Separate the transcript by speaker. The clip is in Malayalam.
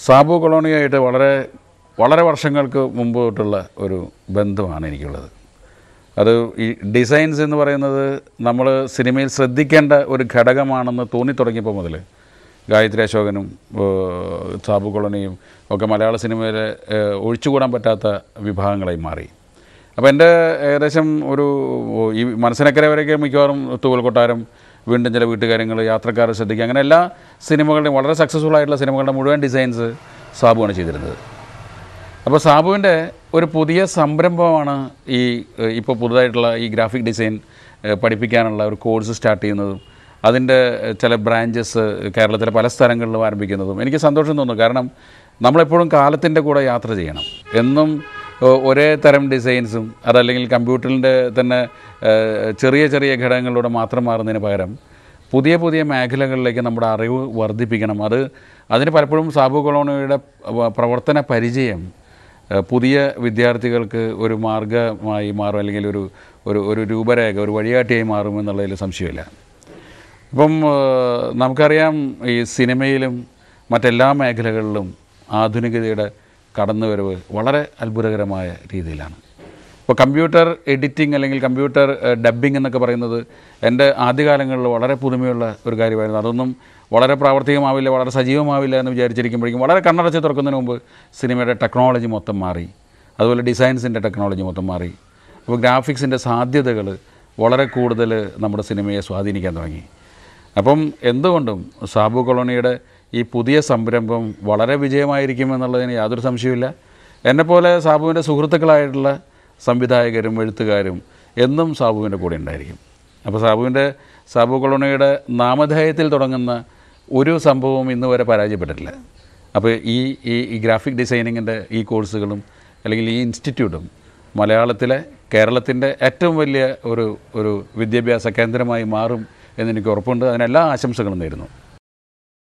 Speaker 1: സാബു കൊളോണിയായിട്ട് വളരെ വർഷങ്ങൾക്ക് മുമ്പ് തൊട്ടുള്ള ഒരു ബന്ധമാണ് എനിക്കുള്ളത്. അത് ഈ ഡിസൈൻസ് എന്ന് പറയുന്നത് നമ്മൾ സിനിമയിൽ ശ്രദ്ധിക്കേണ്ട ഒരു ഘടകമാണെന്ന് തോന്നിത്തുടങ്ങിയപ്പോൾ മുതൽ ഗായത്രി അശോകനും സാബു കൊളോണിയും ഒക്കെ മലയാള സിനിമയിലെ ഒഴിച്ചുകൂടാൻ പറ്റാത്ത വിഭാഗങ്ങളായി മാറി. അപ്പോൾ എൻ്റെ ഏകദേശം ഈ മനസ്സിനക്കരെ വരെയൊക്കെ മിക്കവാറും തൂവൽ കൊട്ടാരം, വീണ്ടും ചില വീട്ടുകാര്യങ്ങൾ, യാത്രക്കാരെ ശ്രദ്ധിക്കുക, അങ്ങനെ എല്ലാ സിനിമകളുടെയും വളരെ സക്സസ്ഫുൾ ആയിട്ടുള്ള സിനിമകളുടെ മുഴുവൻ ഡിസൈൻസ് സാബുവാണ് ചെയ്തിരുന്നത്. അപ്പോൾ സാബുവിൻ്റെ ഒരു പുതിയ സംരംഭമാണ് ഇപ്പോൾ പുതുതായിട്ടുള്ള ഈ ഗ്രാഫിക് ഡിസൈൻ പഠിപ്പിക്കാനുള്ള ഒരു കോഴ്സ് സ്റ്റാർട്ട് ചെയ്യുന്നതും അതിൻ്റെ ചില ബ്രാഞ്ചസ് കേരളത്തിലെ പല സ്ഥലങ്ങളിലും ആരംഭിക്കുന്നതും എനിക്ക് സന്തോഷം തോന്നുന്നു. കാരണം നമ്മളെപ്പോഴും കാലത്തിൻ്റെ കൂടെ യാത്ര ചെയ്യണം. എന്നും ഒരേ തരം ഡിസൈൻസും അതല്ലെങ്കിൽ കമ്പ്യൂട്ടറിൻ്റെ തന്നെ ചെറിയ ചെറിയ ഘടകങ്ങളിലൂടെ മാത്രം മാറുന്നതിന് പകരം പുതിയ പുതിയ മേഖലകളിലേക്ക് നമ്മുടെ അറിവ് വർദ്ധിപ്പിക്കണം. അതിന് പലപ്പോഴും സാബു കൊളോണിയുടെ പ്രവർത്തന പരിചയം പുതിയ വിദ്യാർത്ഥികൾക്ക് ഒരു മാർഗമായി മാറും, അല്ലെങ്കിൽ ഒരു രൂപരേഖ, ഒരു വഴികാട്ടിയായി മാറുമെന്നുള്ളതിൽ സംശയമില്ല. ഇപ്പം നമുക്കറിയാം, ഈ സിനിമയിലും മറ്റെല്ലാ മേഖലകളിലും ആധുനികതയുടെ കടന്നുവരവ് വളരെ അത്ഭുതകരമായ രീതിയിലാണ്. ഇപ്പോൾ കമ്പ്യൂട്ടർ എഡിറ്റിംഗ് അല്ലെങ്കിൽ കമ്പ്യൂട്ടർ ഡബ്ബിംഗ് എന്നൊക്കെ പറയുന്നത് എൻ്റെ ആദ്യകാലങ്ങളിൽ വളരെ പുതുമയുള്ള ഒരു കാര്യമായിരുന്നു. അതൊന്നും വളരെ പ്രാവർത്തികമാവില്ല, വളരെ സജീവമാവില്ല എന്ന് വിചാരിച്ചിരിക്കുമ്പോഴേക്കും വളരെ കണ്ണടച്ച് തുറക്കുന്നതിന് മുമ്പ് സിനിമയുടെ ടെക്നോളജി മൊത്തം മാറി. അതുപോലെ ഡിസൈൻസിൻ്റെ ടെക്നോളജി മൊത്തം മാറി. അപ്പോൾ ഗ്രാഫിക്സിൻ്റെ സാധ്യതകൾ വളരെ കൂടുതൽ നമ്മുടെ സിനിമയെ സ്വാധീനിക്കാൻ തുടങ്ങി. അപ്പം എന്തുകൊണ്ടും സാബു കൊളോണിയുടെ ഈ പുതിയ സംരംഭം വളരെ വിജയമായിരിക്കുമെന്നുള്ളതിന് യാതൊരു സംശയവുമില്ല. എന്നെപ്പോലെ സാബുവിൻ്റെ സുഹൃത്തുക്കളായിട്ടുള്ള സംവിധായകരും എഴുത്തുകാരും എന്നും സാബുവിൻ്റെ കൂടെ ഉണ്ടായിരിക്കും. അപ്പോൾ സാബു കൊളോണിയുടെ നാമധേയത്തിൽ തുടങ്ങുന്ന ഒരു സംഭവവും ഇന്ന് വരെ പരാജയപ്പെട്ടിട്ടില്ല. അപ്പോൾ ഈ ഗ്രാഫിക് ഡിസൈനിങ്ങിൻ്റെ ഈ കോഴ്സുകളും അല്ലെങ്കിൽ ഈ ഇൻസ്റ്റിറ്റ്യൂട്ടും കേരളത്തിൻ്റെ ഏറ്റവും വലിയ ഒരു വിദ്യാഭ്യാസ കേന്ദ്രമായി മാറും എന്നെനിക്ക് ഉറപ്പുണ്ട്. അതിനെല്ലാ ആശംസകളും നേരുന്നു.